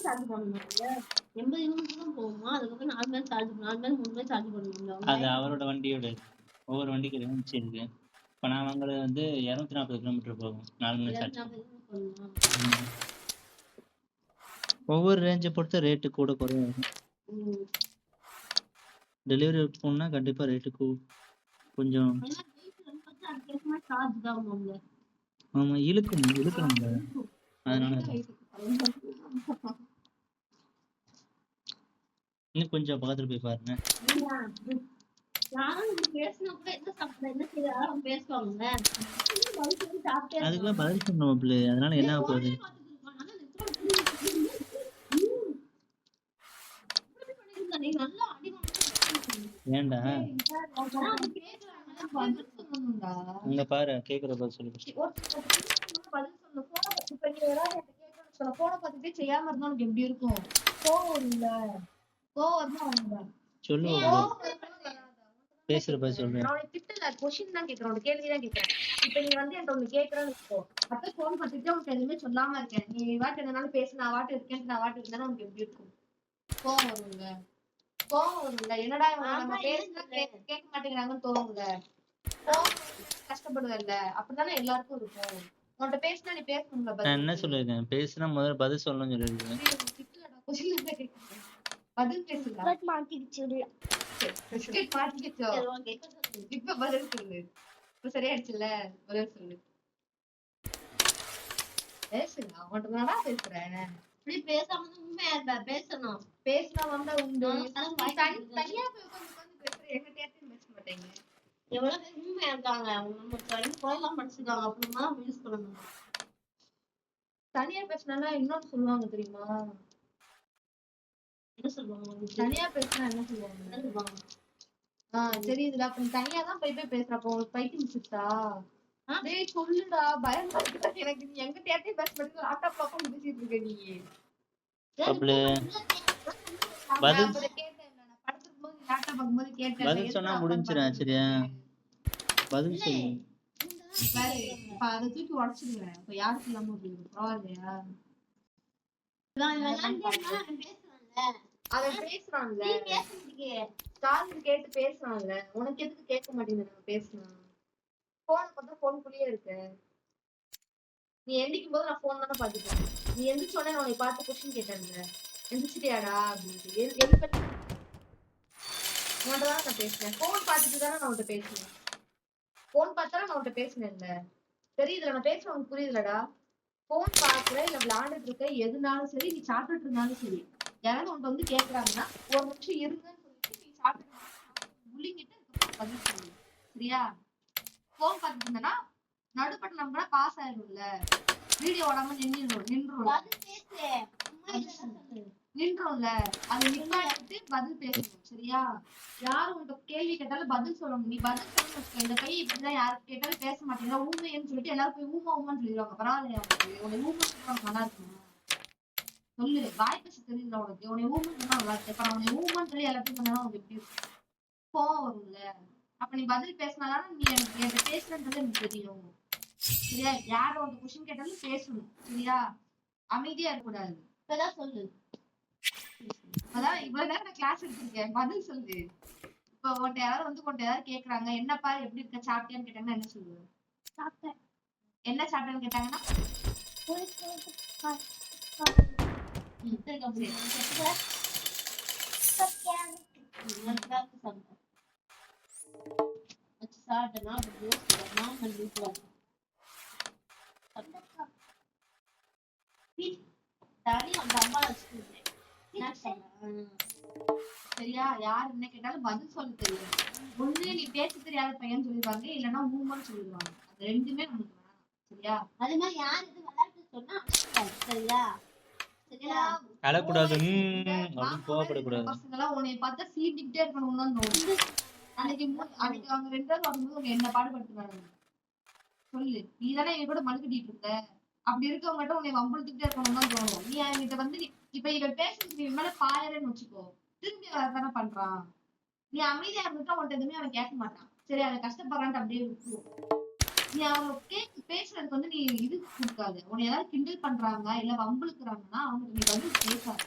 Charge பண்ணணும்ல 80 unit தான் போகுமா அதுக்கப்புறம் 4 மணி சார்ஜ் 4 மணி 3 மணி சார்ஜ் பண்ணணும்ல அது அவரோட வண்டியோட ஒவ்வொரு வண்டிக்கு ரேஞ்ச் இருக்கு. இப்போ நான் வாங்குறது வந்து 240 கிலோமீட்டர் போகும் 4 மணி சார்ஜ். ஒவ்வொரு ரேஞ்சை பொறுத்து ரேட்டு கூட குறையும். டெலிவரி போனா கண்டிப்பா ரேட்டு கொஞ்சம் ஆமா இழுக்கணும்ல அதனால இன்னும் கொஞ்சம் பக்கத்துல போய் பாருங்க. அதுக்கெல்லாம் பதில் சொன்னோம் பிள்ளை, அதனால என்ன போகுது? ஏன்டா அங்க பாரு கேக்குற பதில் சொல்லு. போன பார்த்துட்டே செய்யாம இருந்தா உனக்கு எப்படி இருக்கும்? கோவம் இல்ல சொல்லு பேசுற பதில் சொல்றேன். நான் திட்டல क्वेश्चन தான் கேக்குறேன், ஒரு கேள்வி தான் கேக்குறேன். இப்போ நீ வந்து என்கிட்ட ஒன்னு கேக்குறன்னு வெச்சுக்கோ, அப்ப ஃபோன் பண்ணிட்டு உனக்கு எதுவுமே சொல்லாம இருக்கேன், நீ வாட்டு என்னனாலும் பேசு, நான் வாட்டு இருக்கேன், நான் வாட்டு இருந்தா உனக்கு எப்படி இருக்கும்? கோவம் வரும்ல என்னடா நம்ம பேசினா கேட்க மாட்டேங்கிறாங்கன்னு தோணும்ல, கஷ்டப்படுவேன்ல, அப்படிதானே எல்லாருக்கும் இருக்கும். உன்கிட்ட பேசினா நீ பேசணும்ல. நான் என்ன சொல்லிருக்கேன்? பேசினா முதல்ல பதில் சொல்லணும்னு சொல்லிருக்கேன். பதில் பேசுடா. இப்ப பதில் சொல்லு. இப்ப சரியாயிடுச்சுல்ல, பதில் சொல்லு. பேசுடா, உன்கிட்ட தானடா பேசுறேன். இப்படி பேசாம உண்மையா பேசணும். பேசினா வந்தா உண்டு. தனியா போய் உட்காந்து பேசுற என்கிட்ட பேச மாட்டேங்க. எவ்வளவு பேர் உண்மையா இருக்காங்க, நம்ம போயெல்லாம் படிச்சுக்காங்க, அப்படின்னா யூஸ் பண்ணணும். தனியா பேசினா இன்னொன்னு சொல்லுவாங்க தெரியுமா? என்ன சொல்லுவாங்க? தனியா பேசினா என்ன சொல்லுவாங்க? தெரியுதுல, அப்ப நீ தனியா தான் போய் பேசுறப்போ பைத்தியம் முடிச்சுட்டா? டேய் சொல்லுடா, பயம் எனக்கு. நீ எங்க தேட்டே பேச மாட்டேங்க, லேப்டாப் பார்க்க பேசிட்டு இருக்க நீ. பதில் சொன்னா முடிஞ்சிடும். சரியா? பதில் சொல்லு. அதை தூக்கி உடச்சிடுவேன். இப்ப யாருக்கு இல்லாம பரவாயில்லையா? அவன் பேசுறான்ல, காது கேட்டு பேசுறான்ல, உனக்கு எதுக்கு கேட்க மாட்டேங்குது? நம்ம பேசலாம், போன் பார்த்தா போனுக்குள்ளேயே இருக்கு. நீ எந்திக்கும் போது நான் போன் தானே பாத்துட்டேன். நீ எந்திரிச்ச உடனே உன்னை பார்த்து கொஸ்டின் கேட்டேன்ல, எந்திரிச்சிட்டியாடா அப்படின்ட்டு. உன்கிட்ட தான் நான் பேசுறேன். போன் பார்த்துட்டு தானே நான் உன்கிட்ட பேசுறேன். போன் பார்த்தாலும் நான் உன்கிட்ட பேசுனேன்ல, தெரியுதுல நான் பேசுறேன், உனக்கு புரியுதுலடா? போன் பாக்குற இல்ல விளையாண்டுட்டு இருக்க, எதுனாலும் சரி, நீ சாப்பிட்டுட்டு இருந்தாலும் சரி, யாராவது உன்கிட்ட வந்து கேக்குறாங்கன்னா ஒரு நிமிஷம் இருங்கன்னு சொல்லிட்டு நீ சாப்பிட்டு முள்ளிங்கிட்டு பதில் சொல்லு. சரியா? போன் பார்த்துட்டு இருந்தேன்னா நடுப்பட்டு நம்ம கூட பாஸ் ஆயிடும்ல, வீடியோ ஓடாம நின்றும்ல, அது நிப்பாட்டிட்டு பதில் பேசணும். சரியா? யாரும் உன்கிட்ட கேள்வி கேட்டாலும் பதில் சொல்லணும். நீ பதில் சொல்லணும். இந்த பையன் இப்படிதான் யாருக்கு கேட்டாலும் பேச மாட்டேங்கிறா, ஊமைன்னு சொல்லிட்டு எல்லாரும் போய் ஊமான்னு சொல்லிடுவாங்க. பரவாயில்லையா உனக்கு? உன்னை ஊமை சொல்றாங்க நல்லா இருக்குமா? சொல்லு, வாய் பேச தெரியல உனக்கு. உன்னை ஊமன் சொன்னா நல்லா இருக்கு. இப்ப உன்னை ஊமன் சொல்லி எல்லாத்தையும் சொன்னா உனக்கு எப்படி இருக்கும்? கோவம் வரும்ல. அப்ப நீ பதில் பேசினாலும் நீ எனக்கு பேசுறன்றது எனக்கு தெரியும். சரியா? யாரும் உனக்கு கொஸ்டின் கேட்டாலும் பேசணும். சரியா? அமைதியா இருக்கக்கூடாது. இப்பதான் சொல்லு. அதான் இவ்வளவு நேரம் நான் கிளாஸ் எடுத்திருக்கேன், பதில் சொல்லு. இப்ப உன்கிட்ட யாராவது வந்து உன்கிட்ட யாராவது கேக்குறாங்க, என்னப்பா எப்படி இருக்க, சாப்பிட்டியான்னு கேட்டாங்கன்னா என்ன சொல்லுவேன்? சாப்பிட்டேன். என்ன சாப்பிட்டேன்னு கேட்டாங்கன்னா சரியா? யாரு என்ன கேட்டாலும் பதில் சொல்ல தெரியும். ஒண்ணு நீ பேச தெரியாத பையன் சொல்லிடுவாங்க, இல்லன்னா ஊமன்னு சொல்லிடுவாங்க. அது ரெண்டுமே நமக்கு வேணாம். சரியா? அது மாதிரி யாரு இது விளையாட்டு சொன்னா சரியா? அழக்கூடாது, கோவப்படக்கூடாது. பசங்களாம் உன்னை பார்த்தா சீண்டிக்கிட்டே இருக்கணும்னு தான் தோணும். அன்னைக்கு அவங்க 2 பேரும் வரும்போது உங்க என்ன பாடுபடுத்துறாங்க சொல்லு. நீ தானே என் கூட மழுக்கிட்டு இருக்க, அப்படி இருக்கவங்ககிட்ட உன்னை வம்புழுத்துக்கிட்டே இருக்கணும்னு தான் தோணும். நீ என்கிட்ட வந்து இப்ப இவன் பேசுறது நீ மேல பாயறன்னு வச்சுக்கோ, திரும்பி தானே பண்றான். நீ அமைதியா இருந்துட்டா உன்கிட்ட எதுவுமே அவன் கேட்க மாட்டான். சரி, அவன் கஷ்டப்படுறான்ட்டு அப்படியே விட்டுருவோம். நீ அவங்க பேசுறதுக்கு வந்து நீ இது குடுக்காத. உன்னை ஏதாவது கிண்டல் பண்றாங்க, இல்ல வம்பிழுக்குறாங்கன்னா அவங்களுக்கு நீ பதில் பேசாத.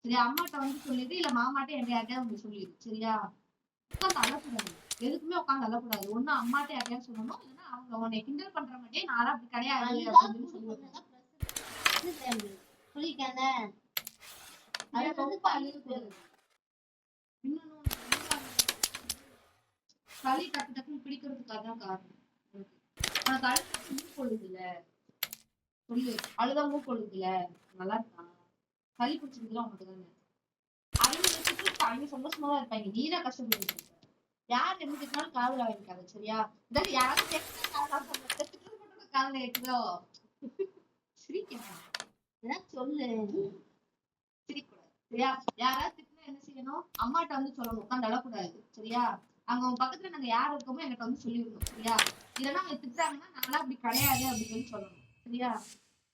சரியா? அம்மாட்ட வந்து சொல்லிடு, இல்ல மாமாட்ட என்ட்ட யார்ட்டயாவது வந்து சொல்லிடு. சரியா? உட்கார்ந்து அழக்கூடாது. எதுக்குமே உட்கார்ந்து அழக்கூடாது. ஒண்ணு அம்மாட்ட யார்ட்டயாவது சொல்லணும், இல்லன்னா அவங்க உன்னை கிண்டல் பண்ற மாரியே நான்லாம் அப்படி கிடையாது அப்படின்னு சொல்லணும். சொல்லிருக்கேன்ல அது ரொம்ப அழுகக்கூடாது. இன்னொன்னு சளி டக்கு டக்குன்னு பிடிக்கிறதுக்கு அதான் காரணம். உனக்கு அழுது மூக்கொழுகுதுல சொல்லு. அழுதா மூக்கொழுகுதுல நல்லா இருக்கா? சளி பிடிச்சிருக்குலாம் உனக்கு தானே. அவங்க சந்தோஷமா தான் இருப்பாங்க. நீதான் கஷ்டப்பட்டு இருக்க. யார் என்ன திட்டினாலும் காதுல வாங்கிக்காது. சரியா? இதாவது யாராவது காதுல கேட்குதோ சிரிக்கணும். ஏதாவது சொல்லு. சிரிக்கக்கூடாது. சரியா? யாராவது திட்டினா என்ன செய்யணும்? அம்மாட்ட வந்து சொல்லணும். உட்காந்து அழக்கூடாது. சரியா? அவங்க பக்கத்துல நாங்க யார் இருக்கோமோ என்கிட்ட வந்து சொல்லிடணும். சரியா? இல்லைன்னா அவங்க திட்டுறாங்கன்னா நான்லாம் அப்படி கிடையாது அப்படின்னு சொல்லணும். சரியா?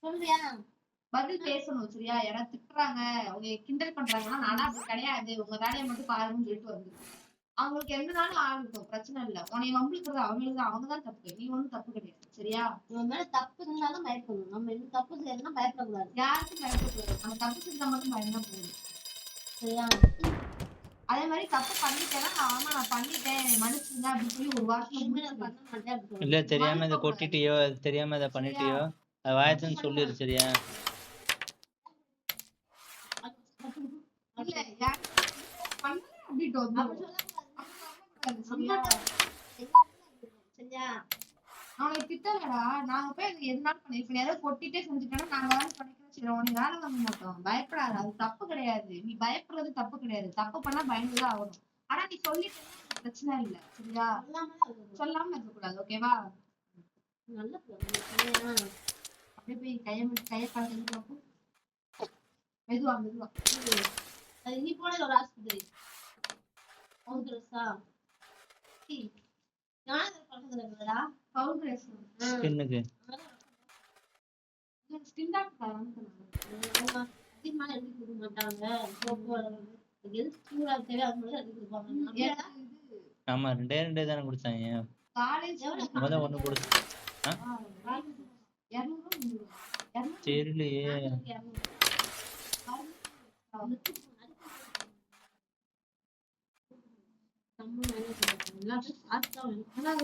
சொல்றியா? பதில் பேசணும். சரியா? யாராவது திட்டுறாங்க, அவங்க கிண்டல் பண்றாங்கன்னா நானா அப்படி கிடையாது, உங்க வேலையை மட்டும் பாருங்கன்னு சொல்லிட்டு வந்து அவங்களுக்கு எந்த நாளும் ஆகட்டும், பிரச்சனை இல்ல. உன்னை வம்பிழுக்கிறது அவங்களுக்கு அவங்கதான் தப்பு. நீ ஒண்ணும் தப்பு கிடையாது. சரியா? இவன் மேல தப்பு இருந்தாலும் பயப்படணும். நம்ம எந்த தப்பு செய்யணும்னா பயப்படக்கூடாது. யாருக்கும் பயப்படக்கூடாது. நம்ம தப்பு செஞ்சா மட்டும் பயந்தா போதும். சரியா? அதே மாதிரி தப்பு பண்ணிட்டேன்னா ஆமா நான் பண்ணிட்டேன் மன்னிச்சுங்க அப்படின்னு சொல்லி ஒரு வார்த்தை நான் பண்ண மாட்டேன் அப்படி இல்ல சொல்லணும். தெரியாம இதை கொட்டிட்டியோ தெரியாம இதை பண்ணிட்டியோ அது வாயத்துன்னு சொல்லிடு. சரியா? இல்ல யார் பண்ணல அப்படின்ட்டு வந்து அப்படி சொல்லக்கூடாது. சரியா? சரியா? அவனை திட்டலடா. நாங்க போய் அது எதுனாலும் பண்ணி இப்ப நீ ஏதாவது கொட்டிட்டே செஞ்சுட்டோம்னா நாங்க வேலை பண்ணிக்கிறோம். சரி உனக்கு வேலை வாங்க மாட்டோம். பயப்படாத. அது தப்பு கிடையாது. நீ பயப்படுறது தப்பு கிடையாது. தப்பு பண்ணா பயந்துதான் ஆகணும். ஆனா நீ சொல்லிட்டேன்னா பிரச்சனை இல்ல. சரியா? சொல்லாம இருக்கக்கூடாது. ஓகேவா? நல்ல பிள்ளை. அப்படியே போய் கையை கலந்து பார்ப்போம். மெதுவா மெதுவா. அது நீ போன ஒரு ஆஸ்பத்திரி பவுண்டர்ஸா பக்கத்துல இருக்குதா? பவுடர் ஸ்கின்னுக்கு ஸ்கின் டாக்டர் அதிகமா எழுதி கொடுக்க மாட்டாங்க. எது சூடா தேவை அது மட்டும் எழுதி கொடுப்பாங்க. ஆமா 2 தானே குடிச்சாங்க. காலேஜ் முத ஒண்ணு குடிச்சு தெரியலையே.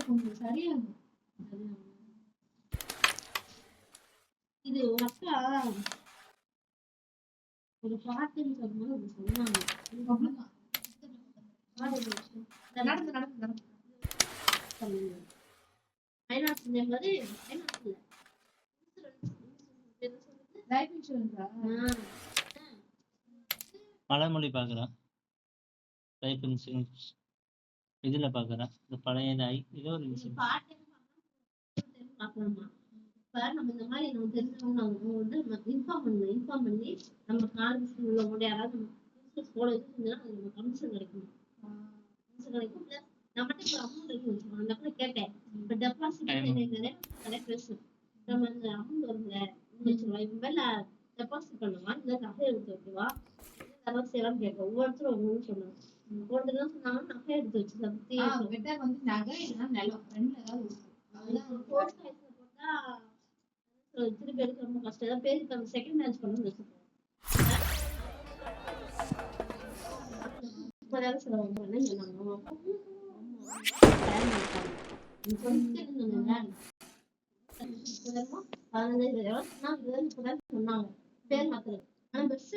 கொஞ்சம் சரியா இது ஒரு அக்கா ஒரு பாட்டுன்னு சொல்லும்போது சொன்னாங்க. நடந்து நடந்து நடந்து லைஃப் இன்சூரன்ஸா? மலைமொழி பாக்குறான். லைஃப் இன்சூரன்ஸ் இதுல பாக்குறான். இந்த பழைய ஏதோ ஒரு இன்சூரன்ஸ். இப்ப நம்ம இந்த மாதிரி நம்ம தெரிஞ்சவங்க அவங்க வந்து இன்ஃபார்ம் பண்ணி நம்ம காலேஜ் உள்ளவங்க யாராவது நம்ம போட வச்சுருந்தா நம்ம கமிஷன் கிடைக்கும். கமிஷன் கிடைக்கும். பிளஸ் நம்மகிட்ட ஒரு அமௌண்ட் இருக்குன்னு வச்சுக்கோங்க. அந்த கூட கேட்டேன். இப்ப டெபாசிட் நிறைய பேசும். நம்ம அந்த அமௌண்ட் வருங்க வச்சுக்கலாம். இப்ப மேல டெபாசிட் பண்ணுவா இந்த நகை எடுத்து வைக்கவா அதெல்லாம் செய்யலாம் கேட்க ஒவ்வொருத்தரும் ஒவ்வொன்னு சொன்னாங்க. ஒருத்தர் சொன்னாங்க நகை எடுத்து வச்சு வந்து நகை இல்லைன்னா நிலம் ரெண்டுல ஏதாவது போட்டா திருப்பி எடுக்க ரொம்ப கஷ்டம். ஏதாவது பேருக்கு அந்த செகண்ட் மேட்ச் பண்ணணும்னு வச்சுக்கோங்க. செலவு பண்ண சொன்னாங்க. சொன்னாங்க பேர் மாத்திரம். ஆனா பெஸ்ட்